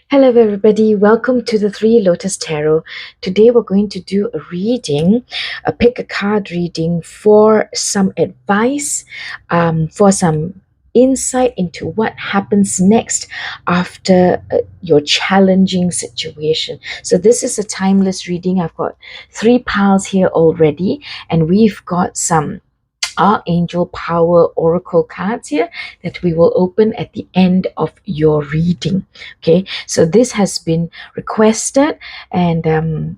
Hello, everybody. Welcome to the Three Lotus Tarot. Today, we're going to do a reading, a pick a card reading for some advice, for some insight into what happens next after your challenging situation. So, this is a timeless reading. I've got three piles here already, and we've got some Archangel Power Oracle cards here that we will open at the end of your reading. Okay, so this has been requested, and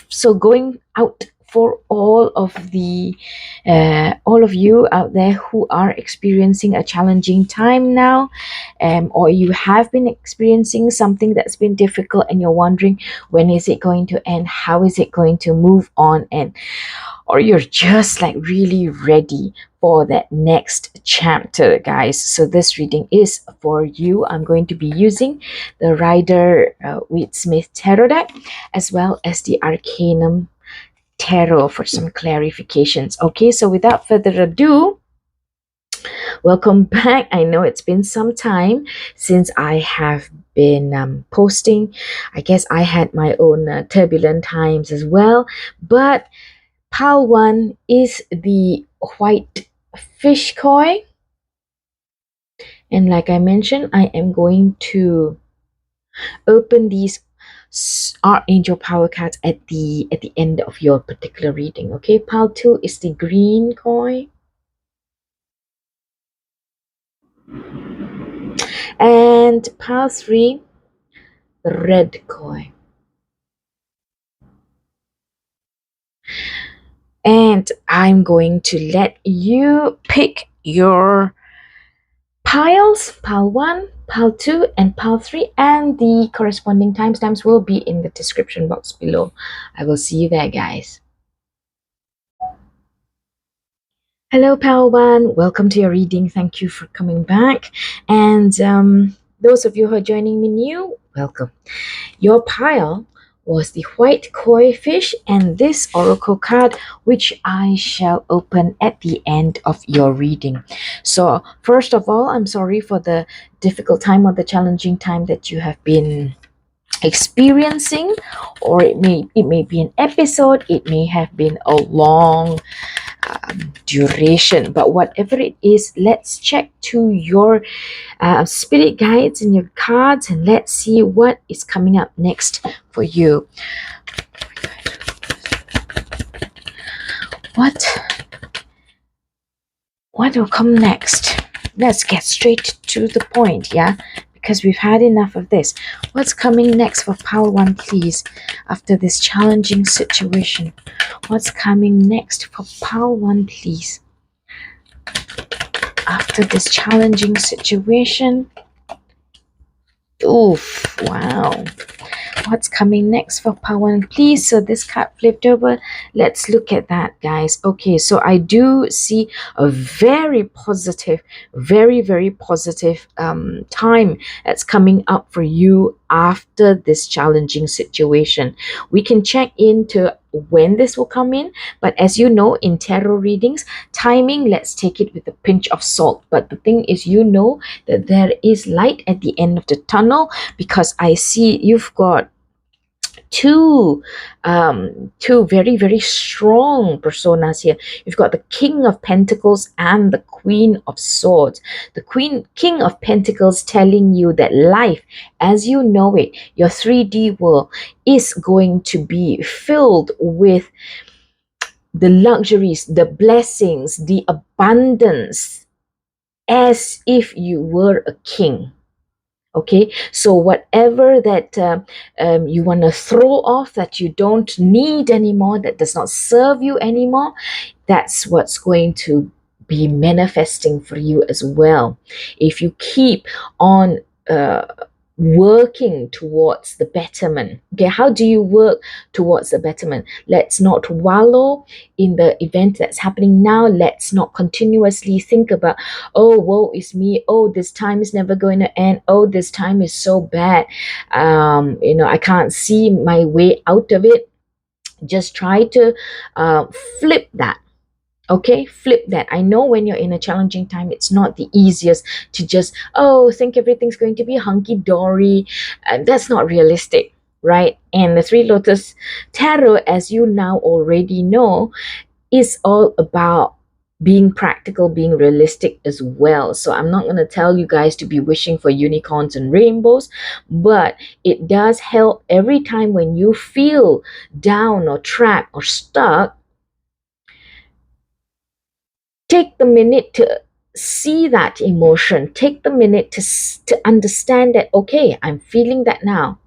so going out for all of you out there who are experiencing a challenging time now, or you have been experiencing something that's been difficult and you're wondering when is it going to end, how is it going to move on, and or you're just like really ready for that next chapter, guys. So this reading is for you. I'm going to be using the Rider Waite Smith Tarot deck as well as the Arcanum Tarot for some clarifications. Okay, so without further ado, welcome back. I know it's been some time since I have been posting. I guess I had my own turbulent times as well, but pile one is the white fish koi, and like I mentioned, I am going to open these Archangel Power cards at the end of your particular reading. Okay, pile two is the green koi, and pile three, the red koi. And I'm going to let you pick your piles, pile 1, pile 2, and pile 3, and the corresponding timestamps will be in the description box below. I will see you there, guys. Hello, pile 1. Welcome to your reading. Thank you for coming back. And those of you who are joining me new, welcome. Your pile was the white koi fish and this oracle card, which I shall open at the end of your reading. So first of all, I'm sorry for the difficult time or the challenging time that you have been experiencing, or it may be an episode, it may have been a long duration, but whatever it is, let's check to your spirit guides and your cards, and let's see what is coming up next for you. What will come next? Let's get straight to the point, yeah, because we've had enough of this. What's coming next for pile 1, please, after this challenging situation? What's coming next for pile 1, please, after this challenging situation? Oof, wow. What's coming next for pile 1, please? So this card flipped over. Let's look at that, guys. Okay, so I do see a very positive, very positive time that's coming up for you after this challenging situation. We can check into when this will come in, but as you know, in tarot readings, timing, let's take it with a pinch of salt. But the thing is, you know that there is light at the end of the tunnel, because I see you've got two very strong personas here. You've got the King of Pentacles and the Queen of Swords. The King of Pentacles telling you that life as you know it, your 3D world, is going to be filled with the luxuries, the blessings, the abundance, as if you were a king. Okay, so whatever that you want to throw off, that you don't need anymore, that does not serve you anymore, that's what's going to be manifesting for you as well. If you keep on working towards the betterment. Okay, how do you work towards the betterment? Let's not wallow in the event that's happening now. Let's not continuously think about, oh, woe is me, oh, this time is never going to end, oh, this time is so bad, I can't see my way out of it. Just try to flip that. Okay, flip that. I know when you're in a challenging time, it's not the easiest to just, oh, think everything's going to be hunky dory. That's not realistic, right? And the Three Lotus Tarot, as you now already know, is all about being practical, being realistic as well. So I'm not going to tell you guys to be wishing for unicorns and rainbows, but it does help every time when you feel down or trapped or stuck. Take the minute to see that emotion. Take the minute to understand that, okay, I'm feeling that now.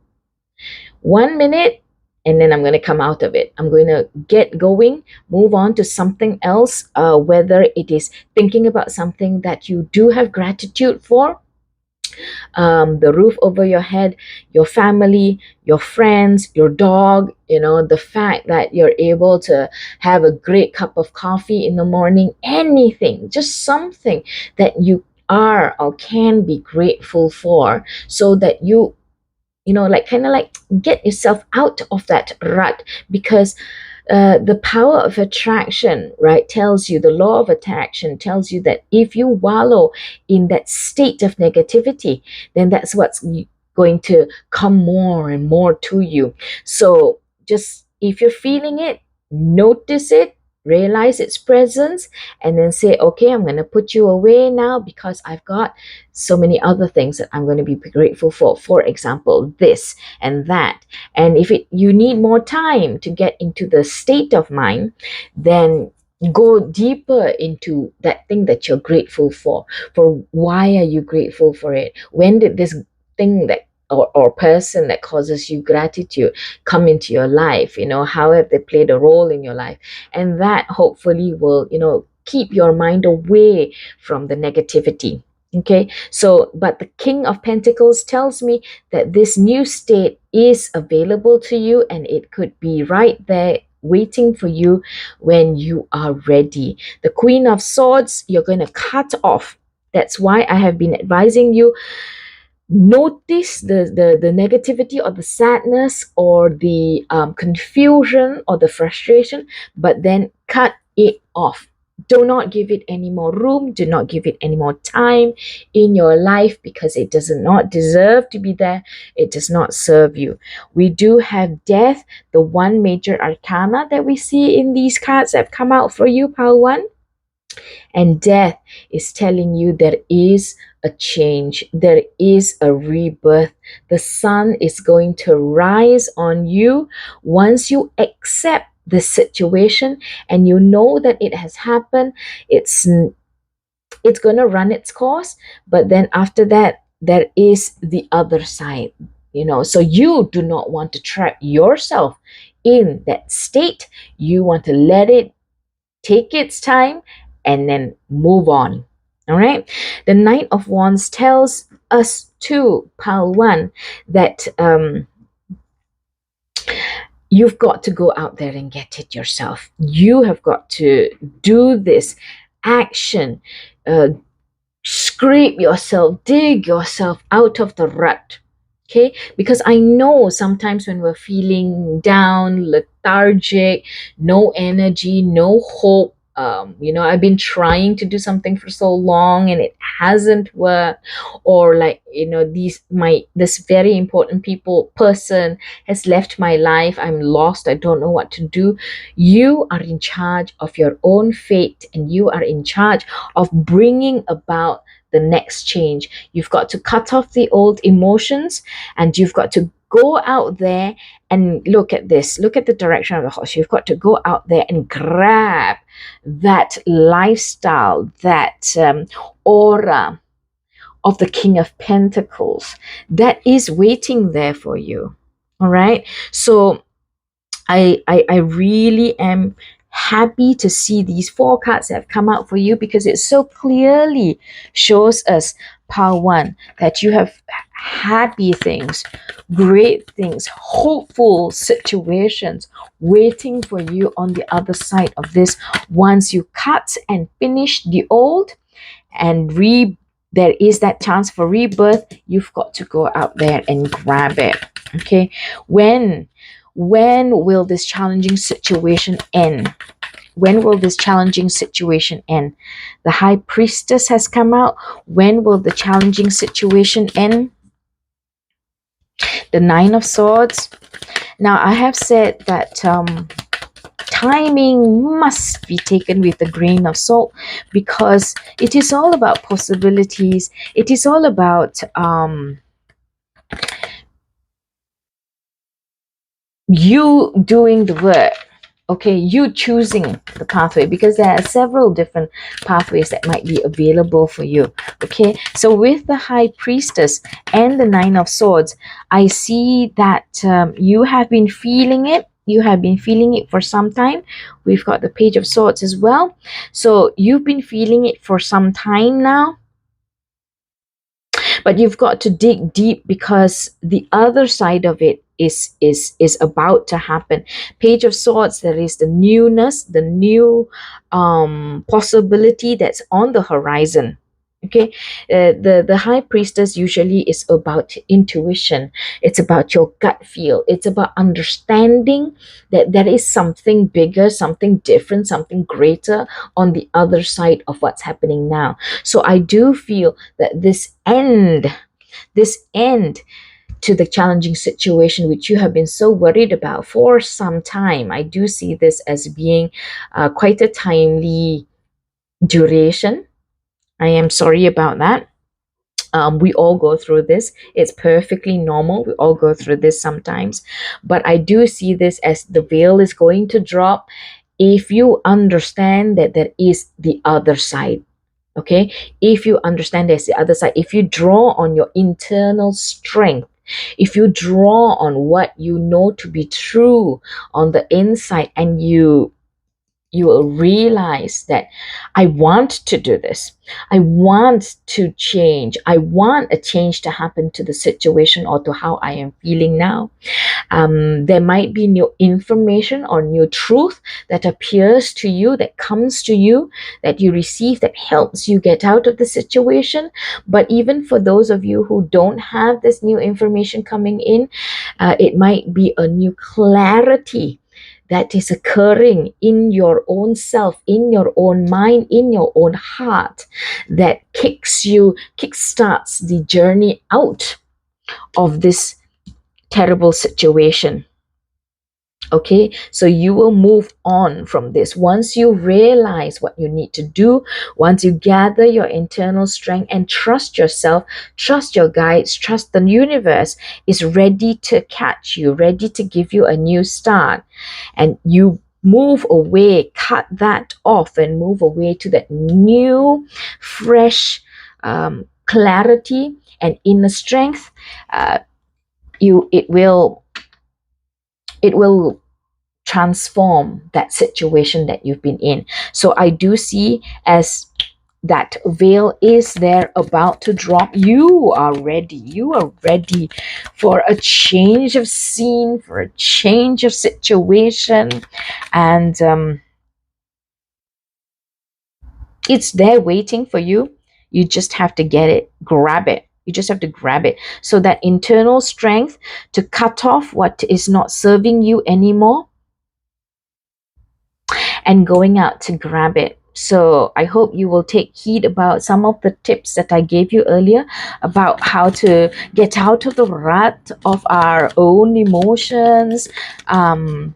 1 minute, and then I'm going to come out of it. I'm going to get going, move on to something else, whether it is thinking about something that you do have gratitude for, the roof over your head, your family, your friends, your dog, the fact that you're able to have a great cup of coffee in the morning, anything, just something that you are or can be grateful for, so that like kind of like get yourself out of that rut. Because the power of attraction, right, tells you, the law of attraction tells you that if you wallow in that state of negativity, then that's what's going to come more and more to you. So just, if you're feeling it, notice it, realize its presence, and then say, okay, I'm going to put you away now because I've got so many other things that I'm going to be grateful for. For example, this and that. And if you need more time to get into the state of mind, then go deeper into that thing that you're grateful for. For why are you grateful for it? When did this thing that or person that causes you gratitude come into your life? How have they played a role in your life? And that hopefully will keep your mind away from the negativity. Okay, so but the King of Pentacles tells me that this new state is available to you, and it could be right there waiting for you when you are ready. The Queen of Swords, you're going to cut off. That's why I have been advising you, notice the negativity or the sadness or the confusion or the frustration, but then cut it off. Do not give it any more room. Do not give it any more time in your life, because it does not deserve to be there. It does not serve you. We do have death, the one major arcana that we see in these cards that have come out for you, pile one. And death is telling you there is a change, there is a rebirth. The sun is going to rise on you once you accept the situation and you know that it has happened. It's going to run its course, but then after that, there is the other side. So you do not want to trap yourself in that state. You want to let it take its time and then move on. All right. The Knight of Wands tells us too, pile one, that you've got to go out there and get it yourself. You have got to do this action, scrape yourself, dig yourself out of the rut. Okay, because I know sometimes when we're feeling down, lethargic, no energy, no hope, I've been trying to do something for so long and it hasn't worked, or like, this very important person has left my life. I'm lost. I don't know what to do. You are in charge of your own fate, and you are in charge of bringing about the next change. You've got to cut off the old emotions, and you've got to go out there and look at this. Look at the direction of the horse. You've got to go out there and grab that lifestyle, that aura of the King of Pentacles that is waiting there for you. All right. So I really am happy to see these 4 cards that have come out for you, because it so clearly shows us, pile one, that you have happy things, great things, hopeful situations waiting for you on the other side of this. Once you cut and finish the old and there is that chance for rebirth. You've got to go out there and grab it. Okay, when will this challenging situation end? When will this challenging situation end? The High Priestess has come out. When will the challenging situation end? The Nine of Swords. Now, I have said that timing must be taken with a grain of salt, because it is all about possibilities. It is all about you doing the work. Okay, you choosing the pathway, because there are several different pathways that might be available for you. Okay, so with the High Priestess and the Nine of Swords, I see that you have been feeling it. You have been feeling it for some time. We've got the Page of Swords as well. So you've been feeling it for some time now. But you've got to dig deep, because the other side of it is about to happen. Page of Swords, there is the newness, the new possibility that's on the horizon. Okay, the High Priestess usually is about intuition. It's about your gut feel. It's about understanding that there is something bigger, something different, something greater on the other side of what's happening now. So I do feel that this end to the challenging situation which you have been so worried about for some time, I do see this as being quite a timely duration. I am sorry about that. We all go through this. It's perfectly normal. We all go through this sometimes. But I do see this as the veil is going to drop if you understand that there is the other side. Okay? If you understand there's the other side, if you draw on your internal strength, if you draw on what you know to be true on the inside, and you will realize that I want to do this. I want to change. I want a change to happen to the situation or to how I am feeling now. There might be new information or new truth that appears to you, that comes to you, that you receive, that helps you get out of the situation. But even for those of you who don't have this new information coming in, it might be a new clarity that is occurring in your own self, in your own mind, in your own heart, that kickstarts the journey out of this terrible situation. Okay, so you will move on from this once you realize what you need to do, once you gather your internal strength and trust yourself, trust your guides, trust the universe is ready to catch you, ready to give you a new start, and you move away, cut that off, and move away to that new, fresh clarity and inner strength. It will transform that situation that you've been in. So I do see as that veil is there about to drop. You are ready. You are ready for a change of scene, for a change of situation. And it's there waiting for you. You just have to get it, grab it. You just have to grab it. So that internal strength to cut off what is not serving you anymore, and going out to grab it. So I hope you will take heed about some of the tips that I gave you earlier about how to get out of the rut of our own emotions and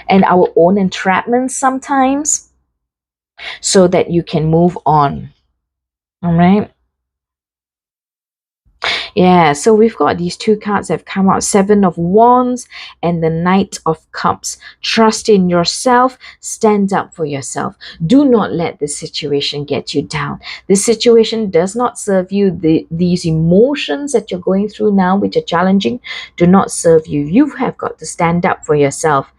our own entrapments sometimes, so that you can move on. All right. Yeah, so we've got these two cards that have come out, Seven of Wands and the Knight of Cups. Trust in yourself. Stand up for yourself. Do not let this situation get you down. This situation does not serve you. These emotions that you're going through now, which are challenging, do not serve you. You have got to stand up for yourself.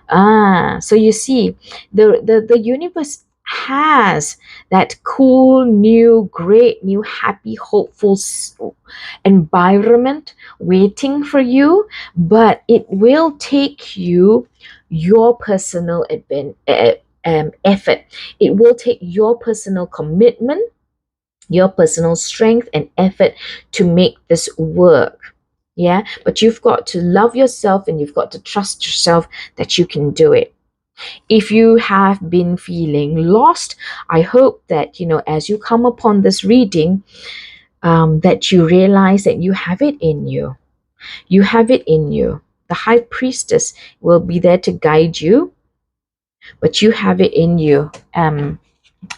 So you see, the universe has that cool, new, great, new, happy, hopeful environment waiting for you, but it will take you your personal effort. It will take your personal commitment, your personal strength and effort to make this work. Yeah, but you've got to love yourself and you've got to trust yourself that you can do it. If you have been feeling lost, I hope that, as you come upon this reading, that you realize that you have it in you. You have it in you. The high priestess will be there to guide you, but you have it in you.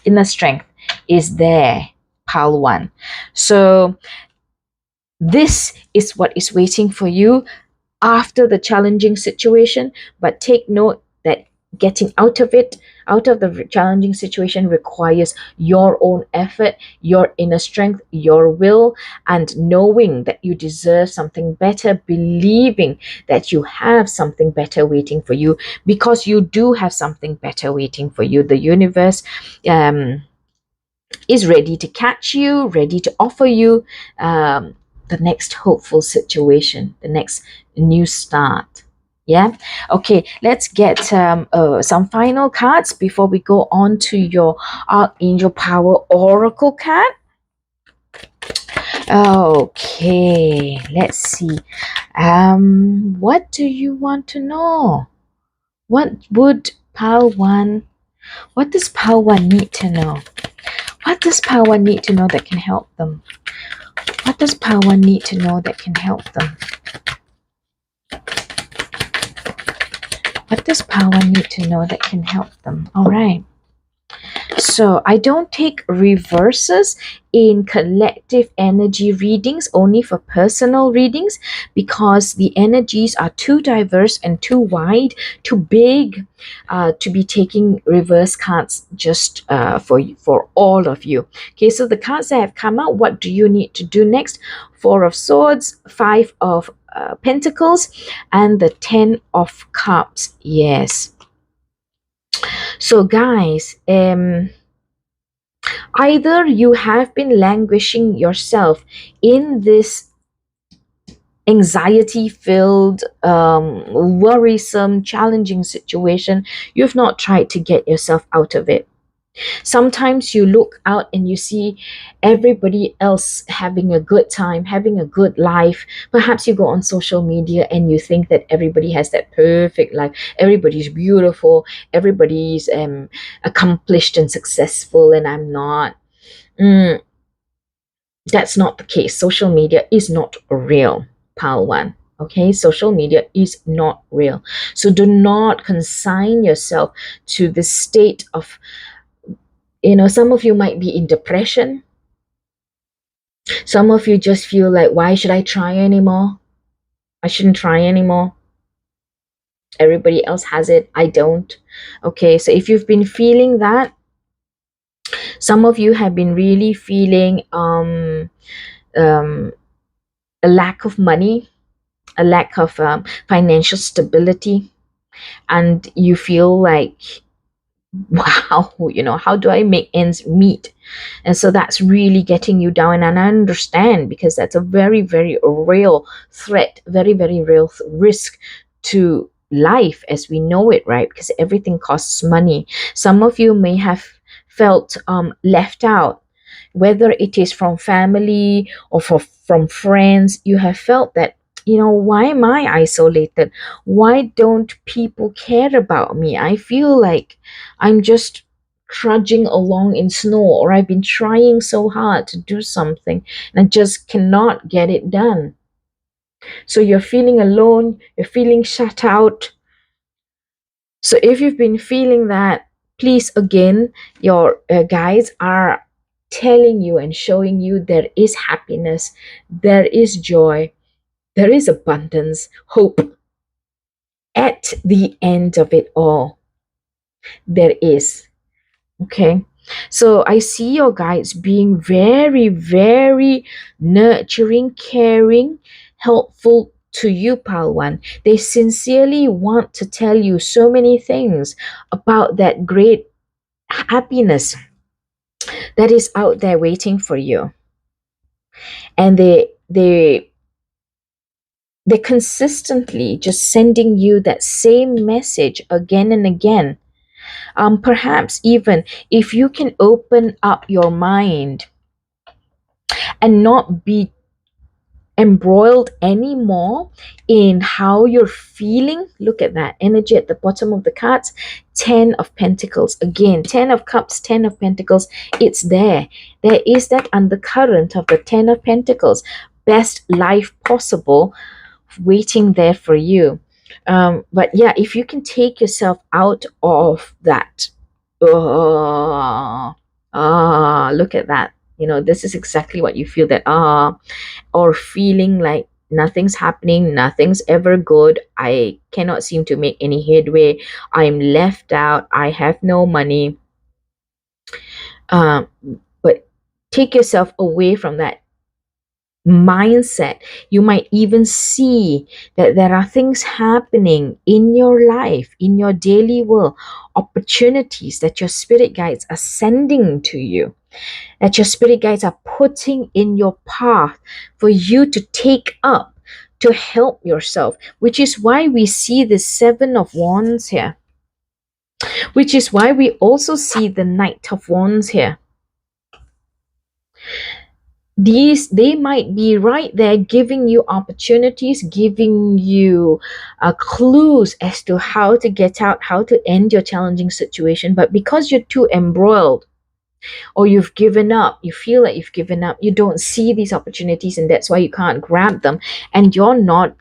Inner strength is there, pile one. So this is what is waiting for you after the challenging situation, but take note that getting out of it, out of the challenging situation, requires your own effort, your inner strength, your will, and knowing that you deserve something better, believing that you have something better waiting for you, because you do have something better waiting for you. The universe is ready to catch you, ready to offer you the next hopeful situation, the next new start. Yeah. Okay. Let's get some final cards before we go on to your Archangel Power Oracle card. Okay. Let's see. What do you want to know? What would Pile One? What does Pile One need to know? What does Pile One need to know that can help them? What does Pile One need to know that can help them? What does Pile One need to know that can help them? All right. So I don't take reverses in collective energy readings, only for personal readings, because the energies are too diverse and too wide, too big to be taking reverse cards just for all of you. Okay, so the cards that have come out, what do you need to do next? Four of Swords, Five of Pentacles, and the 10 of Cups. Yes. So guys, either you have been languishing yourself in this anxiety-filled, worrisome, challenging situation. You've not tried to get yourself out of it. Sometimes you look out and you see everybody else having a good time, having a good life. Perhaps you go on social media and you think that everybody has that perfect life. Everybody's beautiful. Everybody's accomplished and successful, and I'm not. That's not the case. Social media is not real, pile one. Okay, social media is not real. So do not consign yourself to the state of, some of you might be in depression. Some of you just feel like, why should I try anymore? I shouldn't try anymore. Everybody else has it. I don't. Okay, so if you've been feeling that, some of you have been really feeling a lack of money, a lack of financial stability, and you feel like, wow, how do I make ends meet? And so that's really getting you down, and I understand, because that's a very, very real threat, very, very real risk to life as we know it, right? Because everything costs money. Some of you may have felt left out, whether it is from family or from friends. You have felt that, why am I isolated? Why don't people care about me? I feel like I'm just trudging along in snow, or I've been trying so hard to do something and I just cannot get it done. So you're feeling alone, you're feeling shut out. So if you've been feeling that, please, again, your guides are telling you and showing you there is happiness, there is joy, there is abundance, hope at the end of it all. There is. Okay. So I see your guides being very, very nurturing, caring, helpful to you, pile one. They sincerely want to tell you so many things about that great happiness that is out there waiting for you. And they're consistently just sending you that same message again and again. Perhaps even if you can open up your mind and embroiled anymore in how you're feeling. Look at that energy at the bottom of the cards. 10 of Pentacles. Again, 10 of Cups, 10 of Pentacles. It's there. There is that undercurrent of the 10 of Pentacles. Best life possible waiting there for you. But yeah, if you can take yourself out of that, look at that. You know, this is exactly what you feel, that or feeling like nothing's happening, nothing's ever good. I cannot seem to make any headway. I'm left out. I have no money. But take yourself away from that mindset. You might even see that there are things happening in your life, in your daily world, opportunities that your spirit guides are sending to you, that your spirit guides are putting in your path for you to take up, to help yourself, which is why we see the 7 of Wands here, which is why we also see the Knight of Wands here. They might be right there giving you opportunities, giving you clues as to how to get out, how to end your challenging situation. But because you're too embroiled, or you've given up, you feel like you've given up, you don't see these opportunities, and that's why you can't grab them, and you're not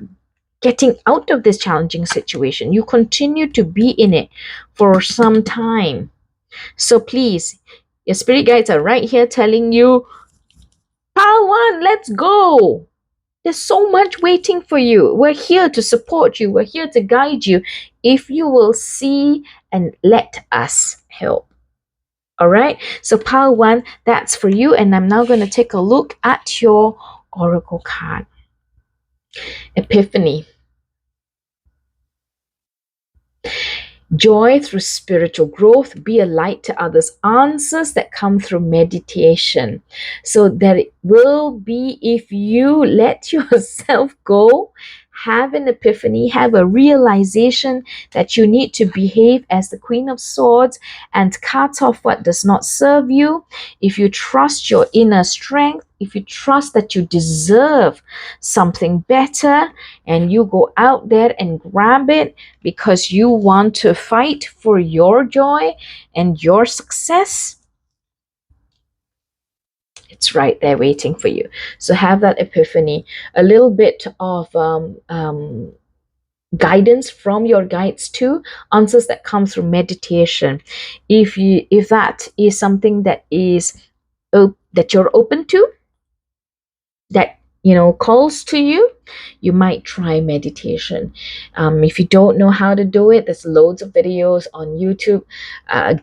getting out of this challenging situation. You continue to be in it for some time. So please, your spirit guides are right here telling you, Pile 1, let's go. There's so much waiting for you. We're here to support you. We're here to guide you if you will see and let us help. All right. So Pile 1, that's for you. And I'm now going to take a look at your oracle card. Epiphany. Joy through spiritual growth, be a light to others, answers that come through meditation. So there will be, if you let yourself go, have an epiphany, have a realization that you need to behave as the Queen of Swords and cut off what does not serve you. If you trust your inner strength, if you trust that you deserve something better, and you go out there and grab it because you want to fight for your joy and your success, it's right there waiting for you. So have that epiphany, a little bit of guidance from your guides too, answers that come through meditation. If that is something that is that you're open to, that calls to you, you might try meditation. If you don't know how to do it, there's loads of videos on YouTube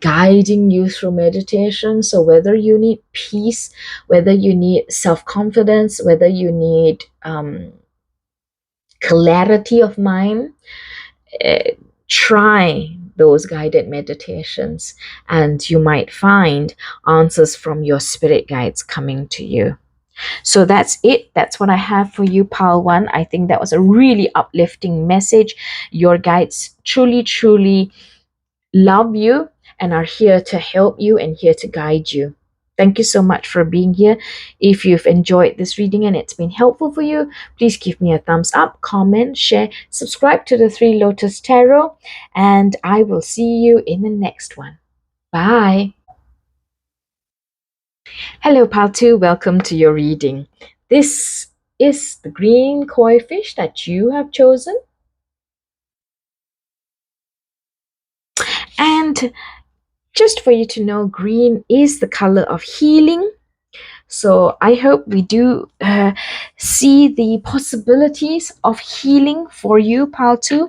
guiding you through meditation. So whether you need peace, whether you need self-confidence, whether you need clarity of mind, try those guided meditations, and you might find answers from your spirit guides coming to you. So that's it. That's what I have for you, Pile 1. I think that was a really uplifting message. Your guides truly, truly love you and are here to help you and here to guide you. Thank you so much for being here. If you've enjoyed this reading and it's been helpful for you, please give me a thumbs up, comment, share, subscribe to the Three Lotus Tarot, and I will see you in the next one. Bye. Hello, Pile 2. Welcome to your reading. This is the green koi fish that you have chosen. And just for you to know, green is the color of healing. So I hope we do see the possibilities of healing for you, Pile 2,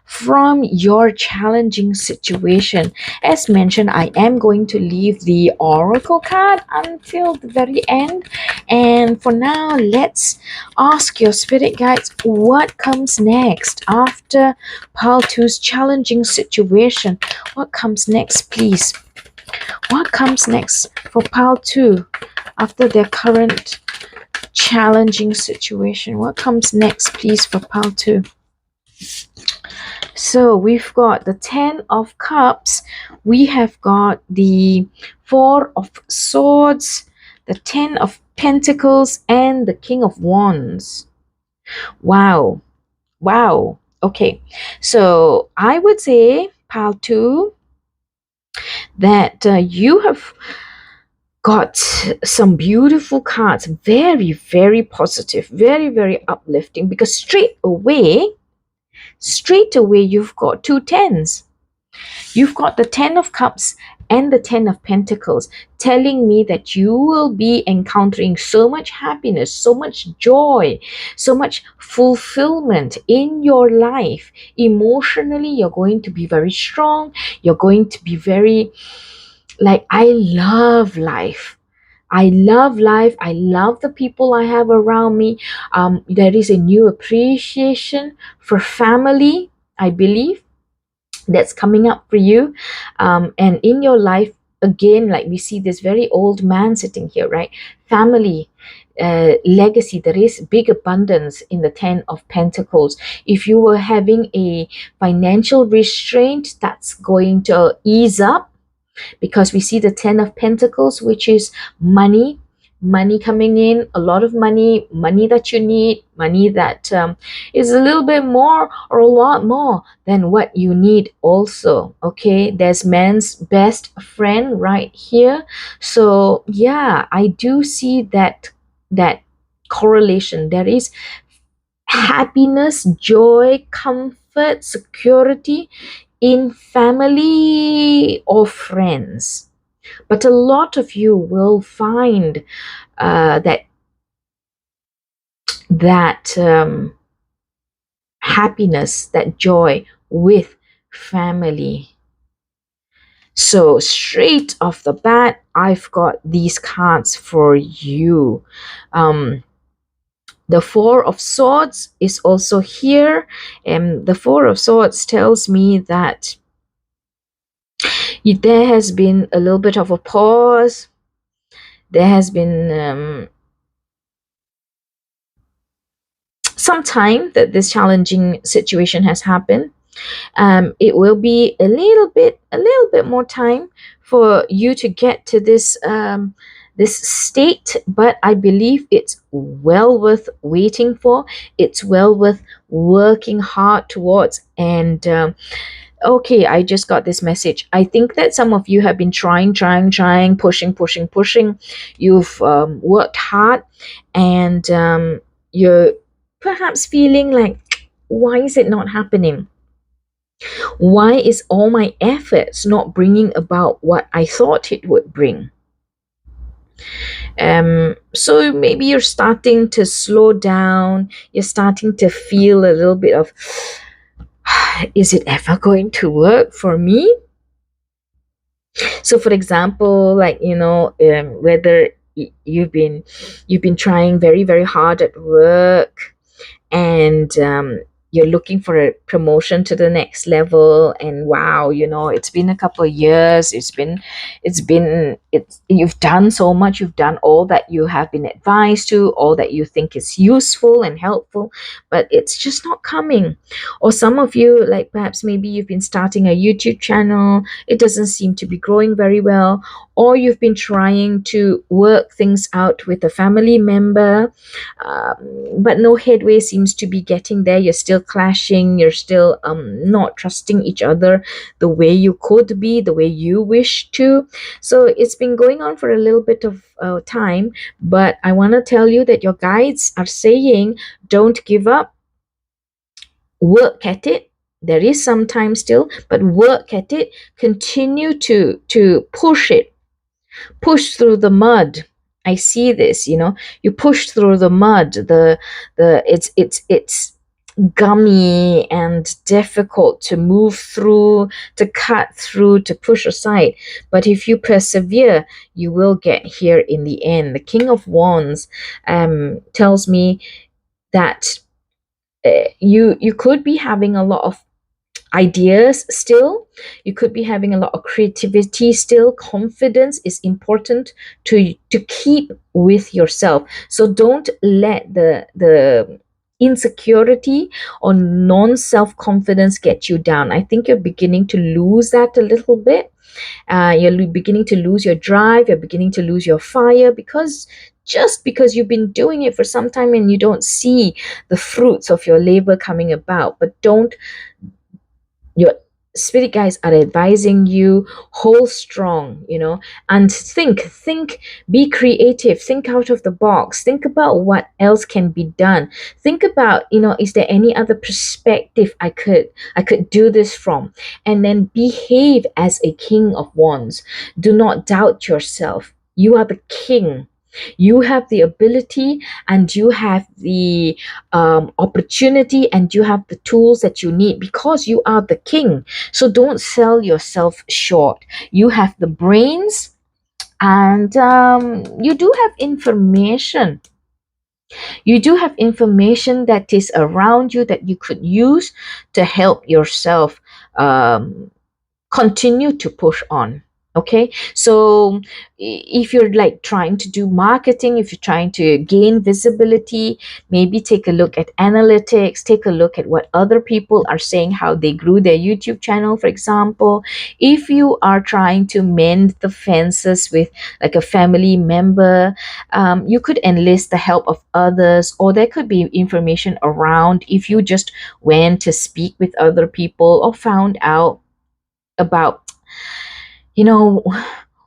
from your challenging situation. As mentioned, I am going to leave the oracle card until the very end. And for now, let's ask your spirit guides what comes next after Pile 2's challenging situation. What comes next, please? What comes next for Pile 2 after their current challenging situation? What comes next, please, for Pile 2? So we've got the 10 of Cups, we have got the 4 of Swords, the 10 of Pentacles, and the King of Wands. Wow. Wow. Okay. So I would say, pile two, that you have got some beautiful cards, very, very positive, very, very uplifting, because straight away, you've got two tens. You've got the Ten of Cups and the Ten of Pentacles, telling me that you will be encountering so much happiness, so much joy, so much fulfillment in your life. Emotionally, you're going to be very strong. You're going to be very, like, I love life. I love life. I love the people I have around me. There is a new appreciation for family, I believe, that's coming up for you. And in your life, again, like we see this very old man sitting here, right? Family, legacy, there is big abundance in the Ten of Pentacles. If you were having a financial restraint, that's going to ease up, because we see the Ten of Pentacles, which is money. Money coming in, a lot of money, money that you need, money that is a little bit more or a lot more than what you need also. Okay, there's man's best friend right here. So yeah, I do see that correlation. There is happiness, joy, comfort, security in family or friends. But a lot of you will find that happiness, that joy with family. So straight off the bat, I've got these cards for you. The Four of Swords is also here, and the Four of Swords tells me that there has been a little bit of a pause. There has been some time that this challenging situation has happened. It will be a little bit more time for you to get to this state, but I believe it's well worth waiting for. It's well worth working hard towards. And okay, I just got this message. I think that some of you have been trying, pushing. You've worked hard, and you're perhaps feeling like, why is it not happening? Why is all my efforts not bringing about what I thought it would bring? So maybe you're starting to slow down. You're starting to feel a little bit of, is it ever going to work for me? So for example, like, whether you've been trying very, very hard at work, and you're looking for a promotion to the next level, and wow, it's been a couple of years, you've done so much, you've done all that you have been advised to, all that you think is useful and helpful, but it's just not coming. Or some of you, like perhaps maybe you've been starting a YouTube channel, it doesn't seem to be growing very well, or you've been trying to work things out with a family member, but no headway seems to be getting there. You're still clashing. You're still not trusting each other the way you could be, the way you wish to. So it's been going on for a little bit of time, but I want to tell you that your guides are saying, don't give up. Work at it. There is some time still, but work at it. Continue to push it. Push through the mud. I see this, you push through the mud. It's gummy and difficult to move through, to cut through, to push aside. But if you persevere, you will get here in the end. The King of Wands tells me that you could be having a lot of ideas still. You could be having a lot of creativity still. Confidence is important to keep with yourself. So don't let the insecurity or non-self-confidence get you down. I think you're beginning to lose that a little bit. You're beginning to lose your drive, you're beginning to lose your fire, because just because you've been doing it for some time and you don't see the fruits of your labor coming about. But don't, your spirit guides are advising you, hold strong, and think, be creative, think out of the box, think about what else can be done, think about, is there any other perspective I could do this from, and then behave as a king of wands. Do not doubt yourself. You are the king. You have the ability, and you have the opportunity, and you have the tools that you need, because you are the king. So don't sell yourself short. You have the brains, and you do have information. You do have information that is around you that you could use to help yourself continue to push on. Okay, so if you're like trying to do marketing, if you're trying to gain visibility, maybe take a look at analytics, take a look at what other people are saying, how they grew their YouTube channel, for example. If you are trying to mend the fences with like a family member, you could enlist the help of others, or there could be information around if you just went to speak with other people or found out about, you know,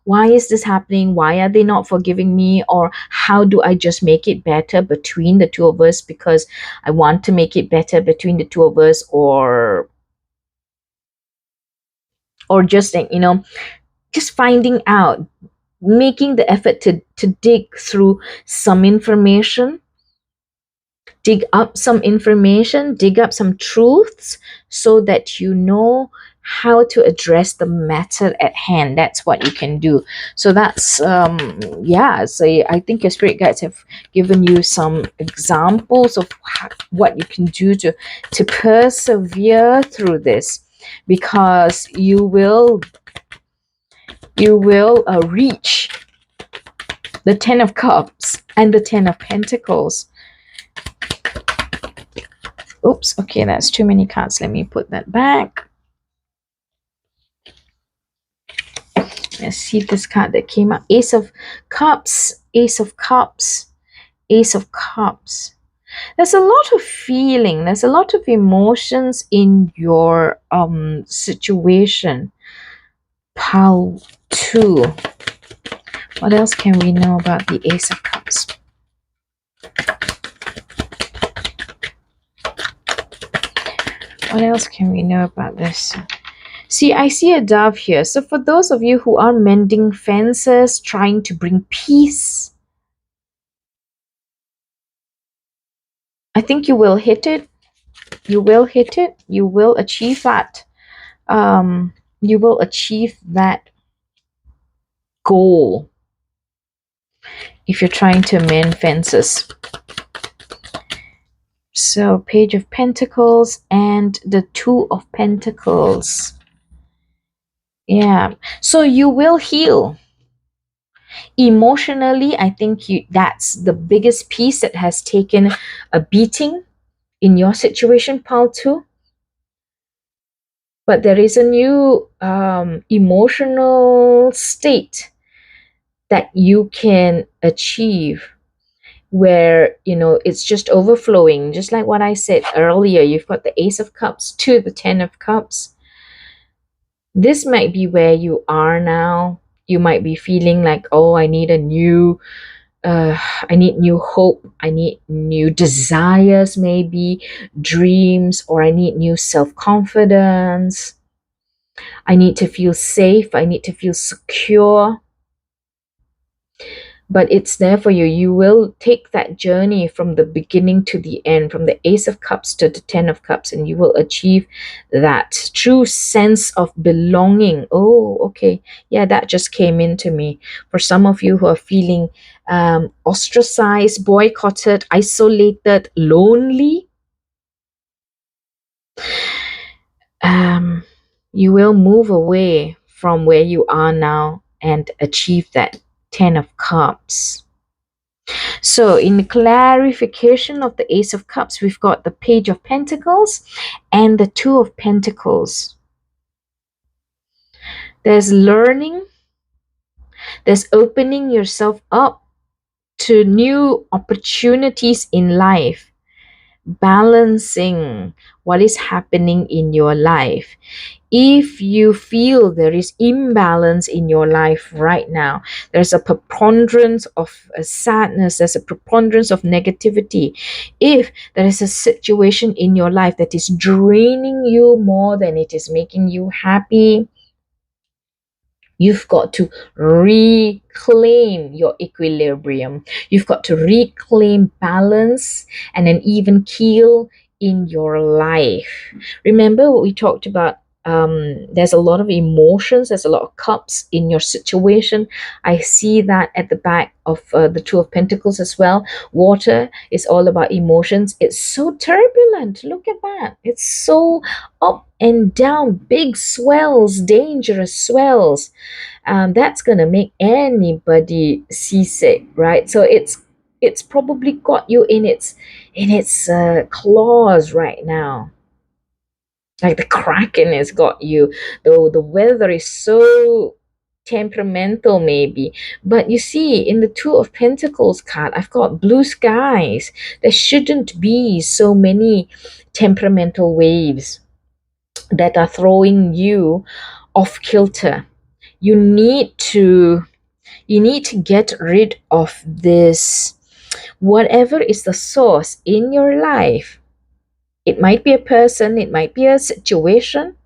why is this happening? Why are they not forgiving me? Or how do I just make it better between the two of us, because I want to make it better between the two of us, or just like, just finding out, making the effort to dig through some information, dig up some information, dig up some truths, so that you know how to address the matter at hand. That's what you can do. So that's yeah, so I think your spirit guides have given you some examples of what you can do to persevere through this, because you will reach the 10 of Cups and the 10 of Pentacles. Oops, okay, that's too many cards. Let me put that back. Let's see this card that came up. Ace of Cups, Ace of Cups, Ace of Cups. There's a lot of feeling, there's a lot of emotions in your situation. Pile 2. What else can we know about the Ace of Cups? What else can we know about this? See, I see a dove here. So for those of you who are mending fences, trying to bring peace, I think you will hit it. You will hit it. You will achieve that. You will achieve that goal if you're trying to mend fences. So Page of Pentacles and the 2 of Pentacles. Yeah, so you will heal emotionally. I think that's the biggest piece that has taken a beating in your situation, Pile 2. But there is a new emotional state that you can achieve, where it's just overflowing, just like what I said earlier. You've got the Ace of Cups to the 10 of Cups. This might be where you are now. You might be feeling like, oh, I need new hope, I need new desires, maybe dreams, or I need new self-confidence. I need to feel safe, I need to feel secure. But it's there for you. You will take that journey from the beginning to the end, from the Ace of Cups to the 10 of Cups, and you will achieve that true sense of belonging. Oh, okay. Yeah, that just came into me. For some of you who are feeling ostracized, boycotted, isolated, lonely, you will move away from where you are now and achieve that 10 of Cups. So in the clarification of the Ace of Cups, we've got the Page of Pentacles and the Two of Pentacles. There's learning, there's opening yourself up to new opportunities in life, balancing what is happening in your life. If you feel there is imbalance in your life right now, there's a preponderance of sadness, there's a preponderance of negativity. If there is a situation in your life that is draining you more than it is making you happy, you've got to reclaim your equilibrium. You've got to reclaim balance and an even keel in your life. Remember what we talked about? There's a lot of emotions, there's a lot of cups in your situation. I see that at the back of the Two of Pentacles as well. Water is all about emotions. It's so turbulent. Look at that. It's so up and down, big swells, dangerous swells. That's gonna make anybody seasick, right? So it's probably got you in its claws right now. Like the Kraken has got you. Though the weather is so temperamental, maybe. But you see, in the Two of Pentacles card, I've got blue skies. There shouldn't be so many temperamental waves that are throwing you off kilter. You need to get rid of this, whatever is the source in your life. It might be a person, it might be a situation,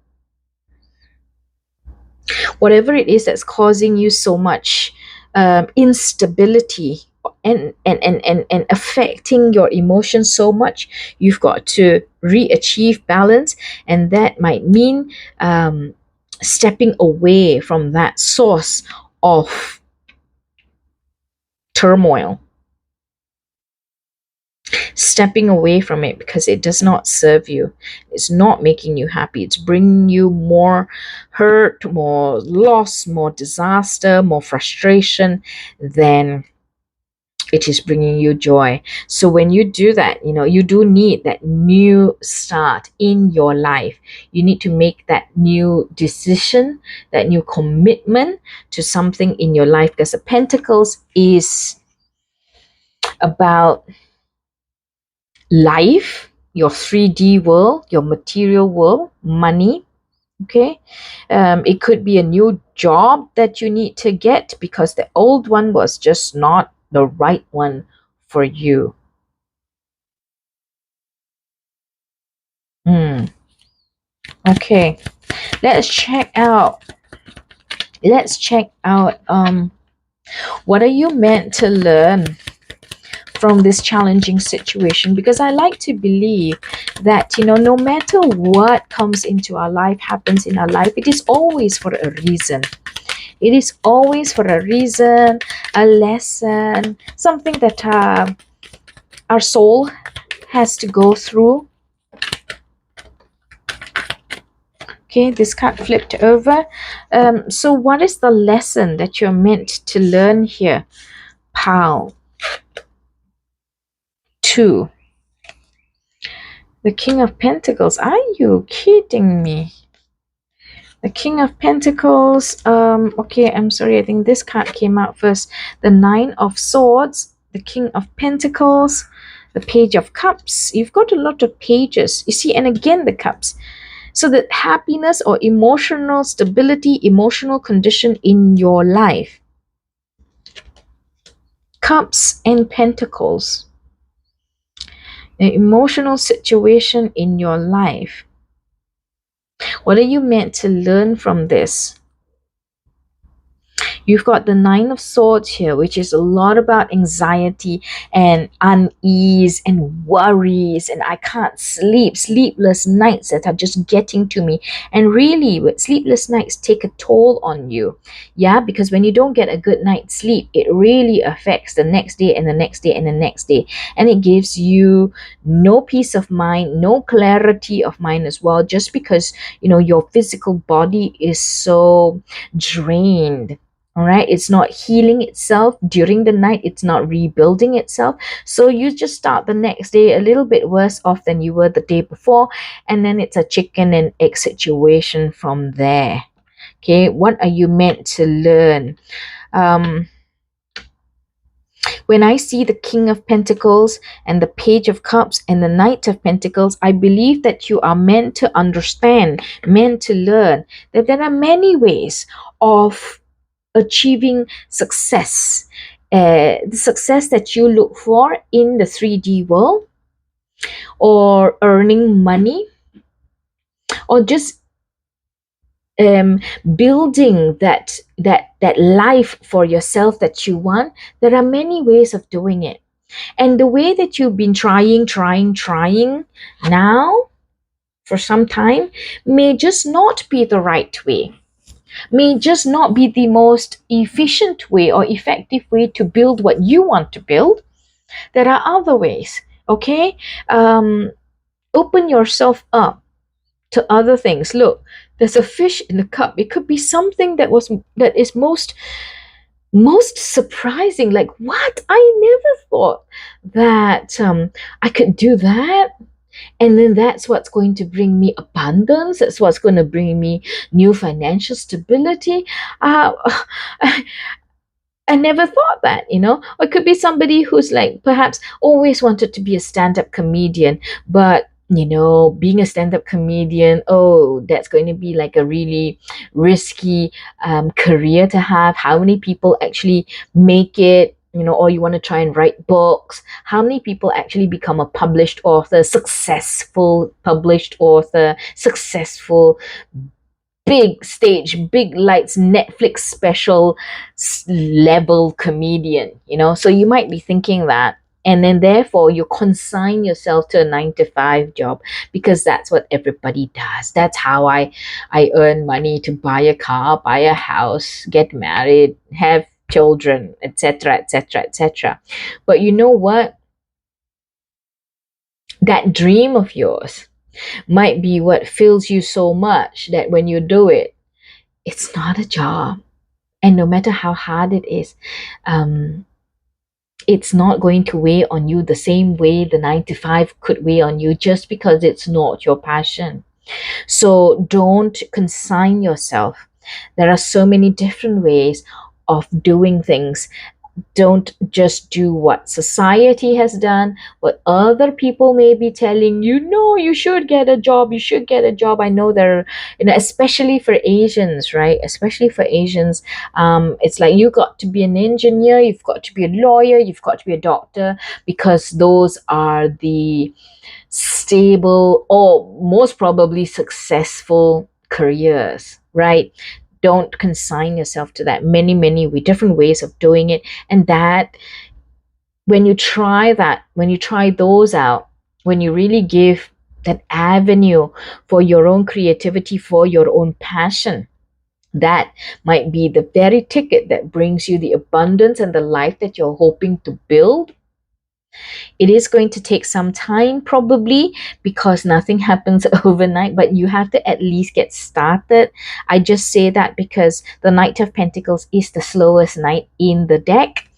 whatever it is that's causing you so much instability and affecting your emotions so much. You've got to re-achieve balance, and that might mean stepping away from that source of turmoil, stepping away from it because it does not serve you. It's not making you happy. It's bringing you more hurt, more loss, more disaster, more frustration than it is bringing you joy. So when you do that, you do need that new start in your life. You need to make that new decision, that new commitment to something in your life, because the Pentacles is about life, your 3D world, your material world, money. Okay, it could be a new job that you need to get because the old one was just not the right one for you. Okay, let's check out what are you meant to learn from this challenging situation, because I like to believe that no matter what comes into our life, happens in our life, it is always for a reason. It is always for a reason, a lesson, something that our soul has to go through. Okay, this card flipped over. So what is the lesson that you're meant to learn here? Pal. 2. The King of Pentacles. Are you kidding me? The King of Pentacles. Okay, I'm sorry. I think this card came out first. The Nine of Swords. The King of Pentacles. The Page of Cups. You've got a lot of pages. You see, and again the Cups. So the happiness or emotional stability, emotional condition in your life. Cups and Pentacles. An emotional situation in your life. What are you meant to learn from this? You've got the Nine of Swords here, which is a lot about anxiety and unease and worries, and I can't sleep, sleepless nights that are just getting to me. And really, sleepless nights take a toll on you. Yeah, because when you don't get a good night's sleep, it really affects the next day and the next day and the next day. And it gives you no peace of mind, no clarity of mind as well, just because your physical body is so drained. All right, it's not healing itself during the night, it's not rebuilding itself. So you just start the next day a little bit worse off than you were the day before, and then it's a chicken and egg situation from there. Okay, what are you meant to learn? When I see the King of Pentacles and the Page of Cups and the Knight of Pentacles, I believe that you are meant to understand, meant to learn that there are many ways of achieving success. The success that you look for in the 3D world, or earning money, or just building that life for yourself that you want. There are many ways of doing it, and the way that you've been trying now for some time may just not be the right way, may just not be the most efficient way or effective way to build what you want to build. There are other ways. Okay, open yourself up to other things. Look, there's a fish in the cup. It could be something that is most surprising. Like, what? I never thought that I could do that. And then that's what's going to bring me abundance. That's what's going to bring me new financial stability. I never thought that, Or it could be somebody who's like perhaps always wanted to be a stand-up comedian, but being a stand-up comedian, oh, that's going to be like a really risky career to have. How many people actually make it? Or you want to try and write books. How many people actually become a published author, successful published author, successful big stage, big lights, Netflix special level comedian, So you might be thinking that. And then therefore you consign yourself to a 9 to 5 job, because that's what everybody does. That's how I earn money to buy a car, buy a house, get married, have children, etc., etc., etc. But you know what? That dream of yours might be what fills you so much that when you do it, it's not a job. And no matter how hard it is, it's not going to weigh on you the same way the 9 to 5 could weigh on you, just because it's not your passion. So don't consign yourself. There are so many different ways of doing things. Don't just do what society has done, what other people may be telling you. No, you should get a job. You should get a job. I know there are, especially for Asians, right? Especially for Asians, it's like you got to be an engineer, you've got to be a lawyer, you've got to be a doctor, because those are the stable or most probably successful careers, right? Don't consign yourself to that. Many different ways of doing it. And that when you try those out, when you really give that avenue for your own creativity, for your own passion, that might be the very ticket that brings you the abundance and the life that you're hoping to build. It is going to take some time, probably, because nothing happens overnight, but you have to at least get started. I just say that because the Knight of Pentacles is the slowest knight in the deck.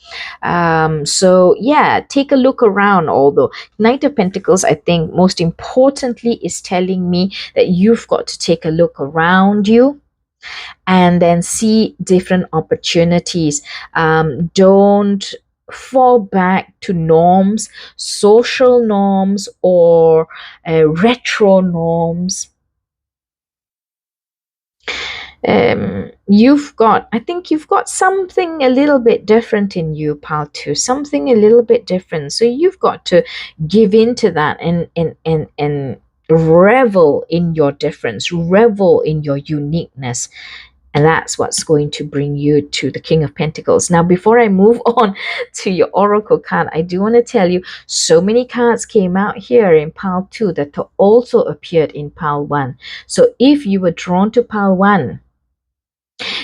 So yeah, take a look around. Although Knight of Pentacles, I think most importantly, is telling me that you've got to take a look around you and then see different opportunities. Don't fall back to norms, social norms, or retro norms. I think you've got something a little bit different in you, pal, too. Something a little bit different. So you've got to give into that and revel in your difference, revel in your uniqueness. And that's what's going to bring you to the King of Pentacles. Now, before I move on to your Oracle card, I do want to tell you, so many cards came out here in Pile 2 that also appeared in Pile 1. So if you were drawn to Pile 1,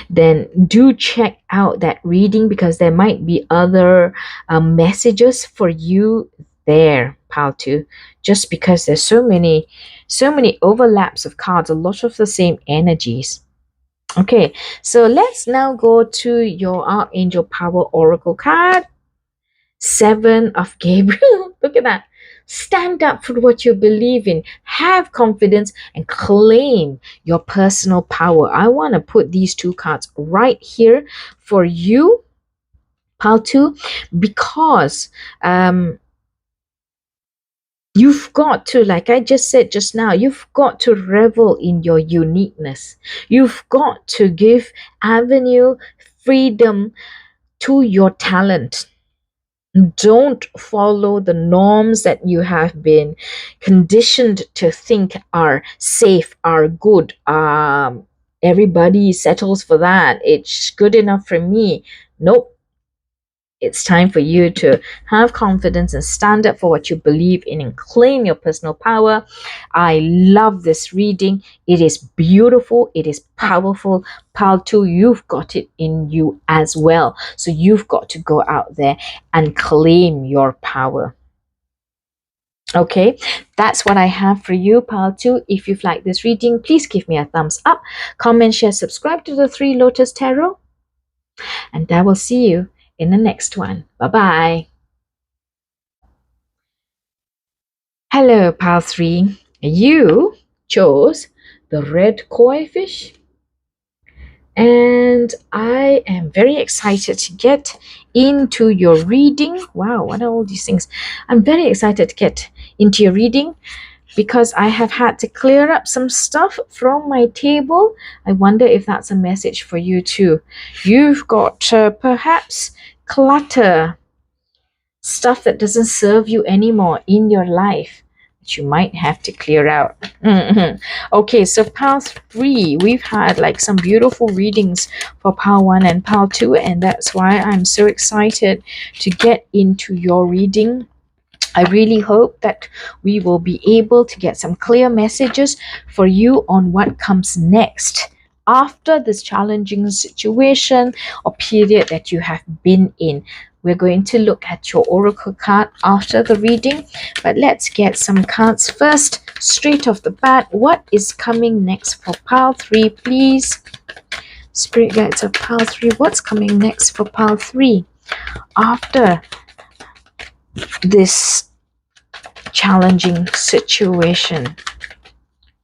then do check out that reading, because there might be other messages for you there, Pile 2. Just because there's so many overlaps of cards, a lot of the same energies. Okay, so let's now go to your Archangel Power Oracle card. 7 of Gabriel. Look at that. Stand up for what you believe in. Have confidence and claim your personal power. I want to put these two cards right here for you, Pal 2, because you've got to, like I just said just now, you've got to revel in your uniqueness. You've got to give avenue, freedom to your talent. Don't follow the norms that you have been conditioned to think are safe, are good. Everybody settles for that. It's good enough for me. Nope. It's time for you to have confidence and stand up for what you believe in and claim your personal power. I love this reading. It is beautiful. It is powerful. Pal 2, you've got it in you as well. So you've got to go out there and claim your power. Okay, that's what I have for you, Pal 2. If you've liked this reading, please give me a thumbs up, comment, share, subscribe to the Three Lotus Tarot, and I will see you in the next one. Bye-bye. Hello, Pal 3. You chose the red koi fish, and I am very excited to get into your reading. Wow, what are all these things? I'm very excited to get into your reading because I have had to clear up some stuff from my table. I wonder if that's a message for you too. You've got perhaps clutter, stuff that doesn't serve you anymore in your life that you might have to clear out. Okay, so Pal 3, we've had like some beautiful readings for Pal 1 and Pal 2, and that's why I'm so excited to get into your reading. I really hope that we will be able to get some clear messages for you on what comes next after this challenging situation or period that you have been in. We're going to look at your oracle card after the reading, but let's get some cards first. Straight off the bat, what is coming next for Pal 3, please? Spirit guides of Pal 3, what's coming next for Pal 3 after this challenging situation?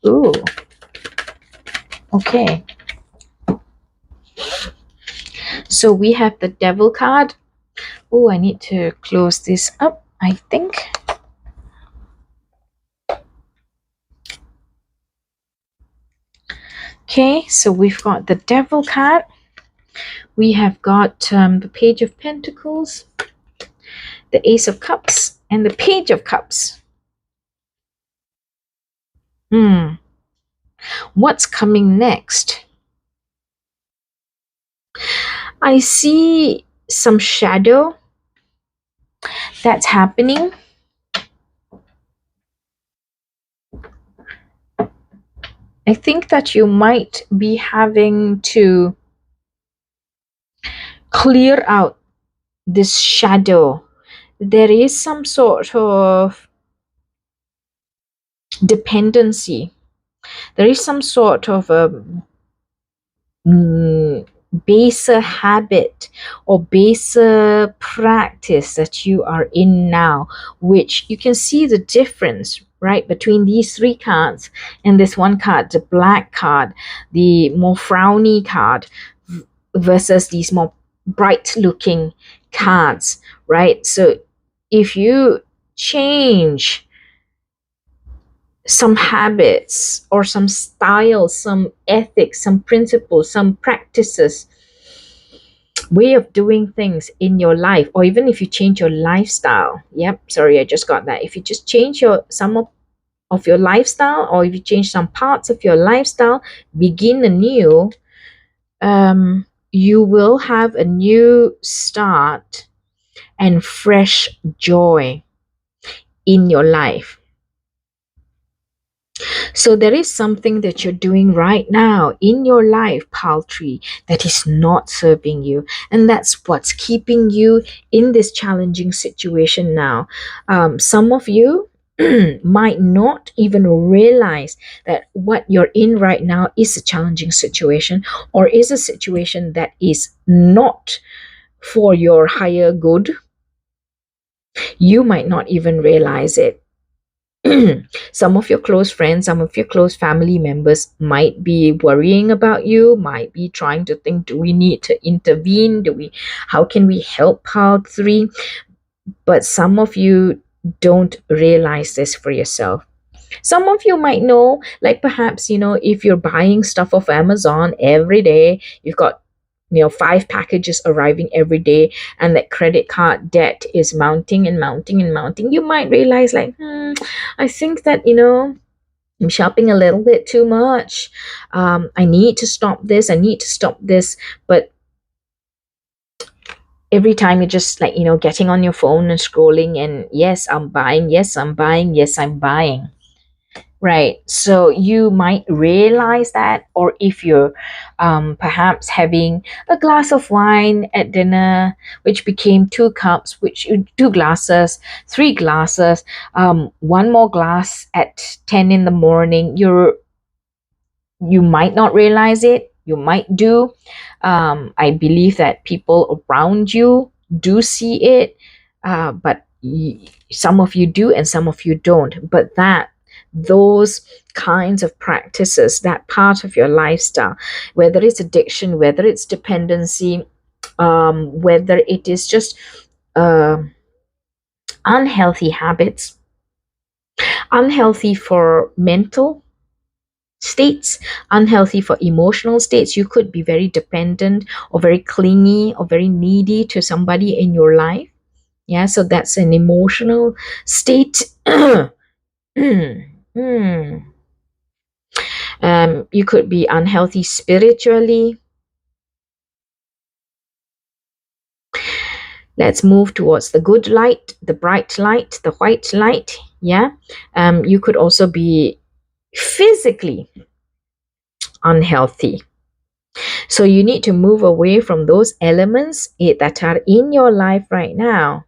Ooh, okay. So we have the Devil card. Oh, I need to close this up, I think. Okay, so we've got the Devil card. We have got the Page of Pentacles, the Ace of Cups, and the Page of Cups. What's coming next? I see some shadow that's happening. I think that you might be having to clear out this shadow. There is some sort of dependency. There is some sort of a baser habit or baser practice that you are in now, which you can see the difference, right, between these three cards and this one card, the black card, the more frowny card, versus these more bright looking cards, right? So if you change some habits or some styles, some ethics, some principles, some practices, way of doing things in your life, or even if you change your lifestyle. Yep, sorry, I just got that. If you just change some of your lifestyle, or if you change some parts of your lifestyle, begin anew, you will have a new start and fresh joy in your life. So there is something that you're doing right now in your life, Pal 3, that is not serving you. And that's what's keeping you in this challenging situation now. Some of you might not even realize that what you're in right now is a challenging situation, or is a situation that is not for your higher good. You might not even realize it. Some of your close friends, some of your close family members might be worrying about you, might be trying to think, do we need to intervene? How can we help part three? But some of you don't realize this for yourself. Some of you might know, like perhaps, if you're buying stuff off Amazon every day, you've got 5 packages arriving every day, and that credit card debt is mounting and mounting and mounting. You might realize, like, I think that I'm shopping a little bit too much. I need to stop this, I need to stop this. But every time you're just like getting on your phone and scrolling, and yes, I'm buying, yes, I'm buying, yes, I'm buying. Right. So you might realize that, or if you're perhaps having a glass of wine at dinner, which became 2 cups, which 2 glasses, 3 glasses, one more glass at 10 in the morning, you might not realize it. You might do. I believe that people around you do see it, but some of you do and some of you don't. But those kinds of practices, that part of your lifestyle, whether it's addiction, whether it's dependency, whether it is just unhealthy habits, unhealthy for mental states, unhealthy for emotional states. You could be very dependent or very clingy or very needy to somebody in your life. Yeah, so that's an emotional state. You could be unhealthy spiritually. Let's move towards the good light, the bright light, the white light. Yeah. You could also be physically unhealthy. So you need to move away from those elements that are in your life right now.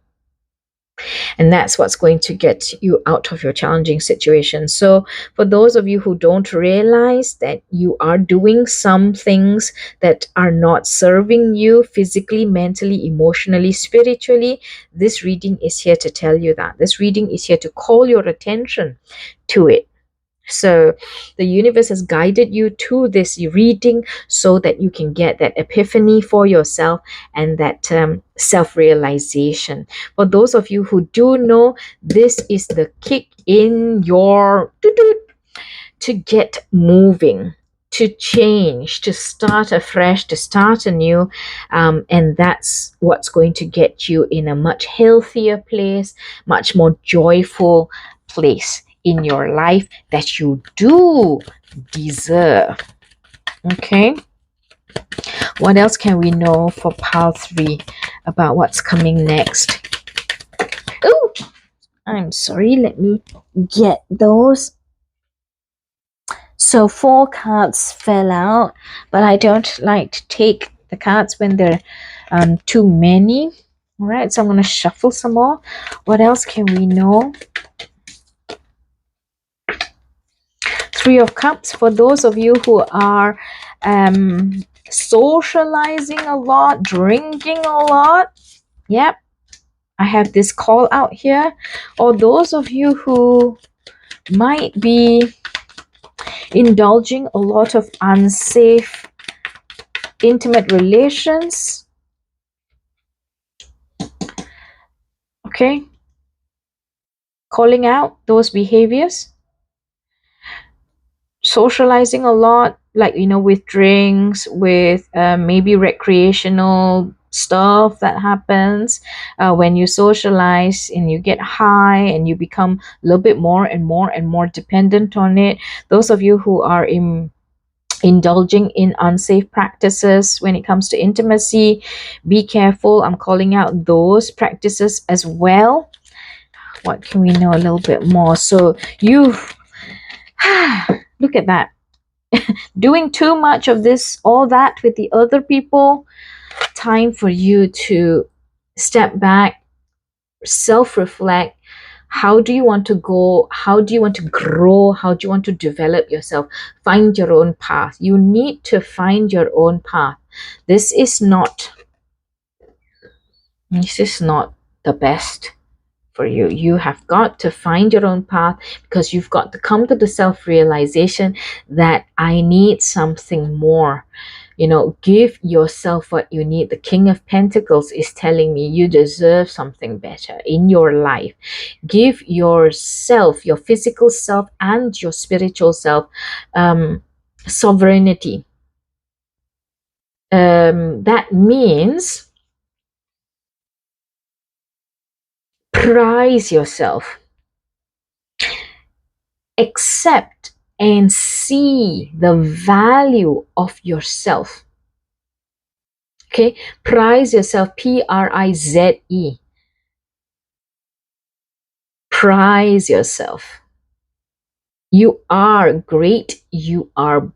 And that's what's going to get you out of your challenging situation. So for those of you who don't realize that you are doing some things that are not serving you physically, mentally, emotionally, spiritually, this reading is here to tell you that. This reading is here to call your attention to it. So the universe has guided you to this reading so that you can get that epiphany for yourself and that self-realization. For those of you who do know, this is the kick in your to get moving, to change, to start afresh, to start anew. And that's what's going to get you in a much healthier place, much more joyful place in your life that you do deserve. Okay. What else can we know for pile 3 about what's coming next? Oh, I'm sorry. Let me get those. So 4 cards fell out, but I don't like to take the cards when there are too many. All right, so I'm going to shuffle some more. What else can we know? 3 of Cups. For those of you who are socializing a lot, drinking a lot, yep, I have this call out here. Or those of you who might be indulging a lot of unsafe intimate relations. Okay, calling out those behaviors. Socializing a lot, like with drinks, with maybe recreational stuff that happens when you socialize and you get high and you become a little bit more and more and more dependent on it. Those of you who are indulging in unsafe practices when it comes to intimacy, be careful. I'm calling out those practices as well. What can we know a little bit more? So you've look at that. Doing too much of this, all that with the other people. Time for you to step back, self-reflect. How do you want to go? How do you want to grow? How do you want to develop yourself? Find your own path. You need to find your own path. This is not the best for you. You have got to find your own path, because you've got to come to the self-realization that I need something more. Give yourself what you need. The King of Pentacles is telling me you deserve something better in your life. Give yourself, your physical self and your spiritual self, sovereignty. That means prize yourself. Accept and see the value of yourself. Okay, prize yourself, Prize. Prize yourself. You are great. You are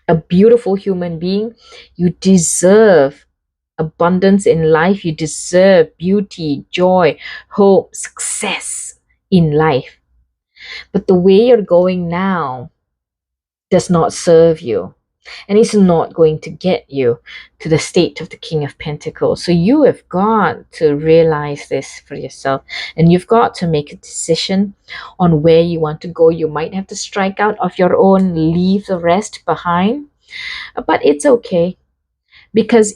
a beautiful human being. You deserve abundance in life. You deserve beauty, joy, hope, success in life. But the way you're going now does not serve you, and it's not going to get you to the state of the King of Pentacles. So you have got to realize this for yourself, and you've got to make a decision on where you want to go. You might have to strike out of your own, leave the rest behind, but it's okay. Because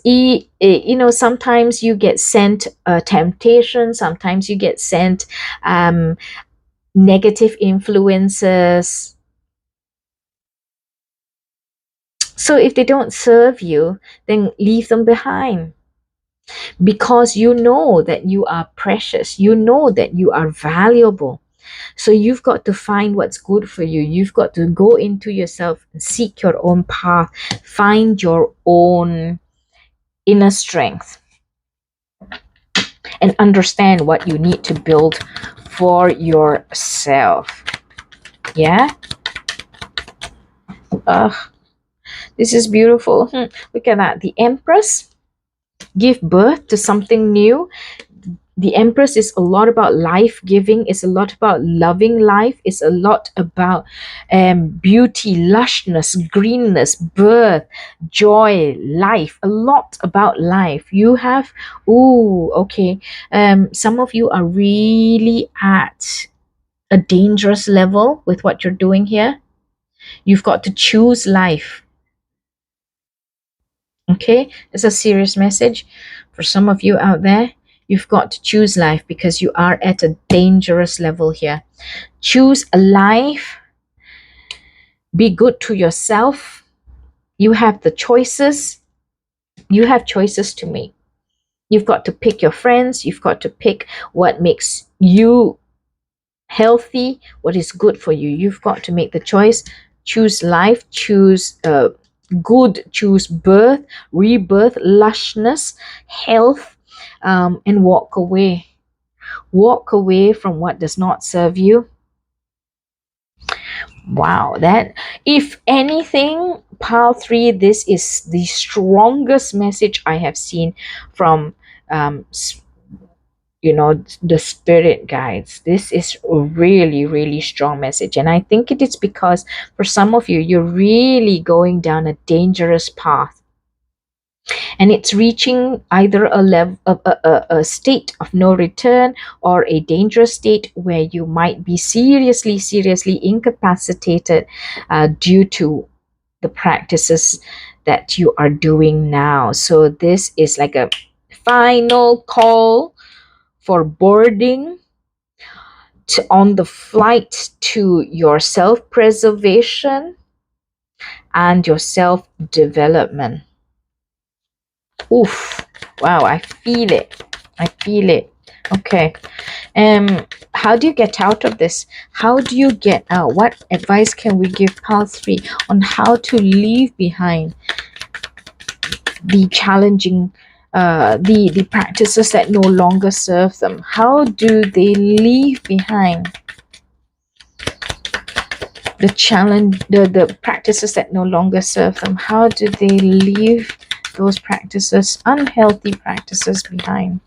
sometimes you get sent temptation, sometimes you get sent negative influences. So if they don't serve you, then leave them behind. Because you know that you are precious. You know that you are valuable. So you've got to find what's good for you. You've got to go into yourself and seek your own path. Find your own inner strength. And understand what you need to build for yourself. Yeah? This is beautiful. Look at that. The Empress. Give birth to something new. The Empress is a lot about life giving. It's a lot about loving life. It's a lot about beauty, lushness, greenness, birth, joy, life. A lot about life. You have, some of you are really at a dangerous level with what you're doing here. You've got to choose life. Okay, it's a serious message for some of you out there. You've got to choose life, because you are at a dangerous level here. Choose a life. Be good to yourself. You have the choices. You have choices to make. You've got to pick your friends. You've got to pick what makes you healthy, what is good for you. You've got to make the choice. Choose life. Choose good. Choose birth, rebirth, lushness, health, and walk away. Walk away from what does not serve you. Wow, that, if anything, pile 3, this is the strongest message I have seen from the spirit guides. This is a really, really strong message, and I think it is because for some of you, you're really going down a dangerous path, and it's reaching either a state of no return, or a dangerous state where you might be seriously incapacitated due to the practices that you are doing now. So this is like a final call for boarding on the flight to your self-preservation and your self-development. Oof. Wow, I feel it. Okay. How do you get out of this? How do you get out? What advice can we give pile 3 on how to leave behind the challenging the practices that no longer serve them? How do they leave behind the practices that no longer serve them? How do they leave those practices, unhealthy practices, behind?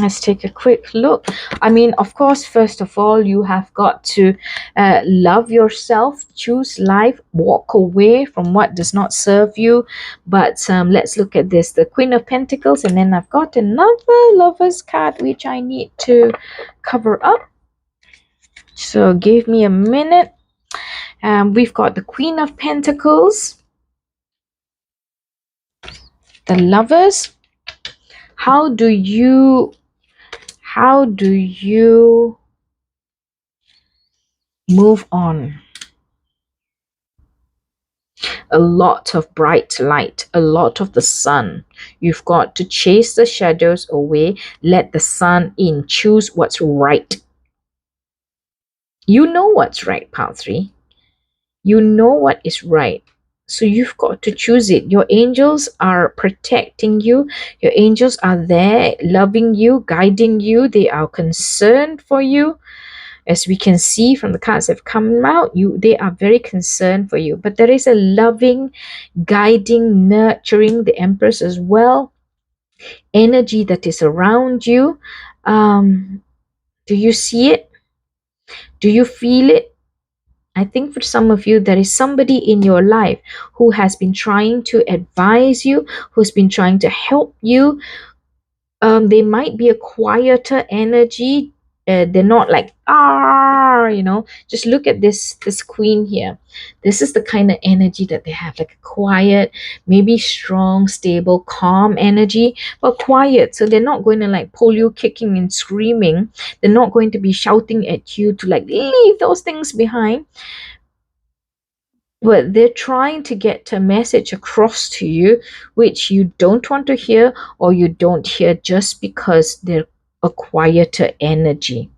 Let's take a quick look. I mean, of course, first of all, you have got to love yourself, choose life, walk away from what does not serve you. But let's look at this, the Queen of Pentacles, and then I've got another Lover's card which I need to cover up. So give me a minute. We've got the Queen of Pentacles, the Lovers. How do you move on? A lot of bright light, a lot of the sun. You've got to chase the shadows away, let the sun in, choose what's right. You know what's right, pile 3. You know what is right. So you've got to choose it. Your angels are protecting you. Your angels are there, loving you, guiding you. They are concerned for you. As we can see from the cards that have come out, they are very concerned for you. But there is a loving, guiding, nurturing, the Empress as well, energy that is around you. Do you see it? Do you feel it? I think for some of you, there is somebody in your life who has been trying to advise you, who's been trying to help you. They might be a quieter energy. They're not like, just look at this queen here. This is the kind of energy that they have, like a quiet, maybe strong, stable, calm energy, but quiet. So they're not going to like pull you kicking and screaming. They're not going to be shouting at you to like leave those things behind. But they're trying to get a message across to you which you don't want to hear, or you don't hear just because they're a quieter energy.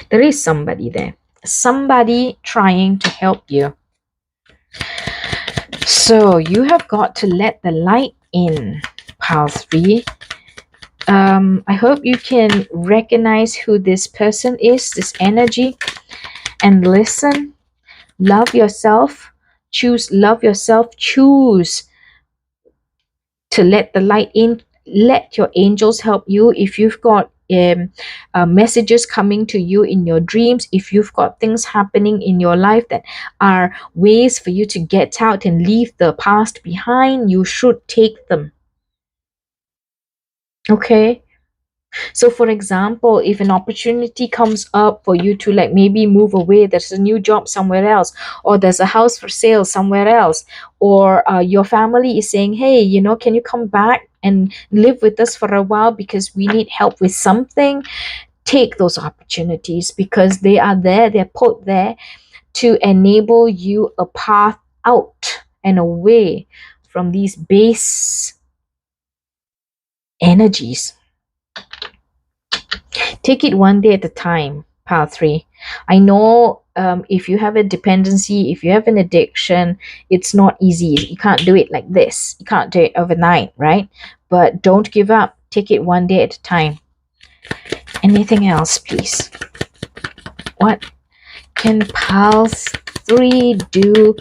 There is somebody there, somebody trying to help you. So you have got to let the light in, pile 3. I hope you can recognize who this person is, this energy, and listen. Love yourself. Love yourself. Choose to let the light in. Let your angels help you. If you've got messages coming to you in your dreams, if you've got things happening in your life that are ways for you to get out and leave the past behind, you should take them. Okay? So for example, if an opportunity comes up for you to like maybe move away, there's a new job somewhere else, or there's a house for sale somewhere else, or your family is saying, hey, can you come back and live with us for a while because we need help with something, take those opportunities, because they are there, they're put there to enable you a path out and away from these base energies. Take it one day at a time, pile 3. I know if you have a dependency, if you have an addiction, it's not easy. You can't do it like this. You can't do it overnight, right? But don't give up. Take it one day at a time. Anything else, please? What can pile 3 do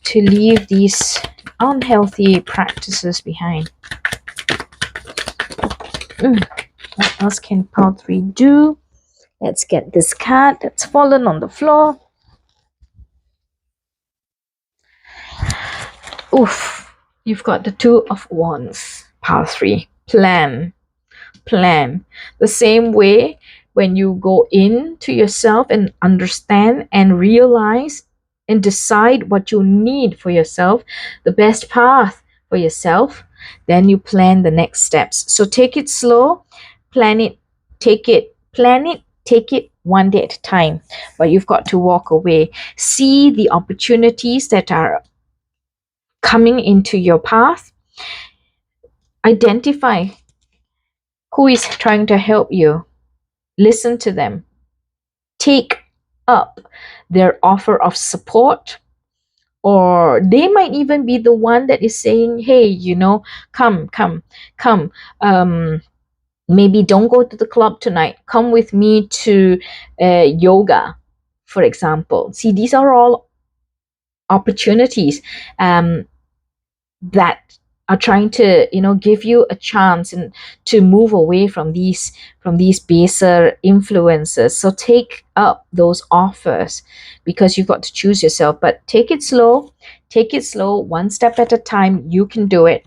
to leave these unhealthy practices behind? What else can pile 3 do? Let's get this cat that's fallen on the floor. Oof. You've got the 2 of Wands, pile 3. Plan. The same way when you go into yourself and understand and realize and decide what you need for yourself, the best path for yourself, then you plan the next steps. So take it slow, plan it, take it, plan it, take it one day at a time. But you've got to walk away. See the opportunities that are coming into your path. Identify who is trying to help you. Listen to them. Take up their offer of support. Or they might even be the one that is saying, hey, come. Maybe don't go to the club tonight. Come with me to yoga, for example. See, these are all opportunities that are trying to, give you a chance and to move away from these baser influences. So take up those offers, because you've got to choose yourself. But take it slow, one step at a time. You can do it.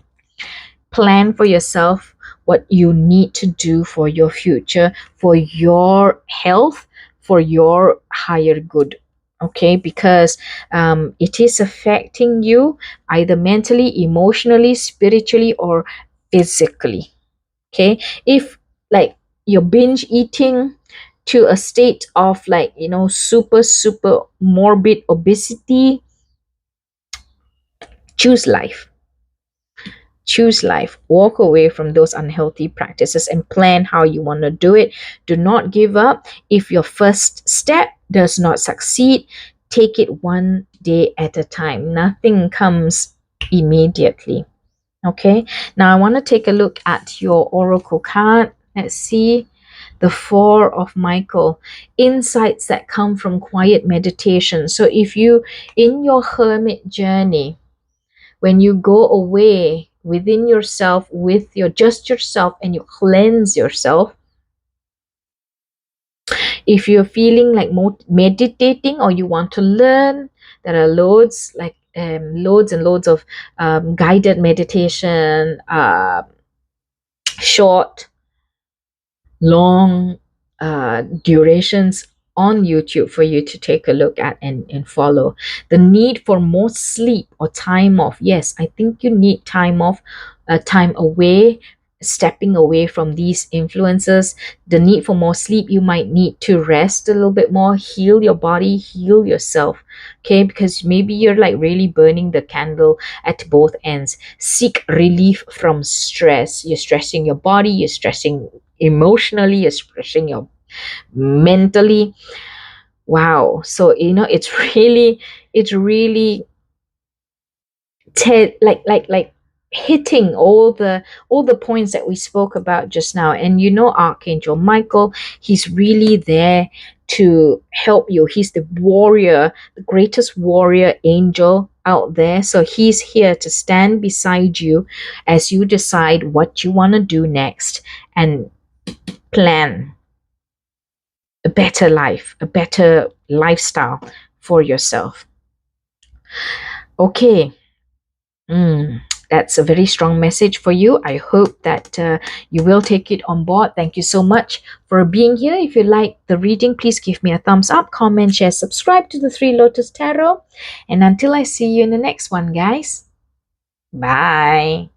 Plan for yourself what you need to do for your future, for your health, for your higher good. Okay, because it is affecting you either mentally, emotionally, spiritually, or physically. Okay, if like you're binge eating to a state of, like, super morbid obesity, choose life. Choose life. Walk away from those unhealthy practices and plan how you want to do it. Do not give up. If your first step does not succeed, take it one day at a time. Nothing comes immediately. Okay, now I want to take a look at your oracle card. Let's see. The Four of Michael, insights that come from quiet meditation. So if you, in your hermit journey, when you go away within yourself with your just yourself and you cleanse yourself, if you're feeling like meditating or you want to learn, there are loads and loads of guided meditation, short, long durations on YouTube for you to take a look at and follow. The need for more sleep or time off. Yes, I think you need time off, time away, stepping away from these influences. The need for more sleep. You might need to rest a little bit more, heal your body, heal yourself. Okay, because maybe you're like really burning the candle at both ends. Seek relief from stress. You're stressing your body, you're stressing emotionally, you're stressing your mentally. Wow. So it's really like hitting all the points that we spoke about just now. And Archangel Michael, he's really there to help you. He's the warrior, the greatest warrior angel out there. So he's here to stand beside you as you decide what you want to do next and plan a better life, a better lifestyle for yourself. Okay. That's a very strong message for you. I hope that you will take it on board. Thank you so much for being here. If you like the reading, please give me a thumbs up, comment, share, subscribe to the Three Lotus Tarot. And until I see you in the next one, guys, bye.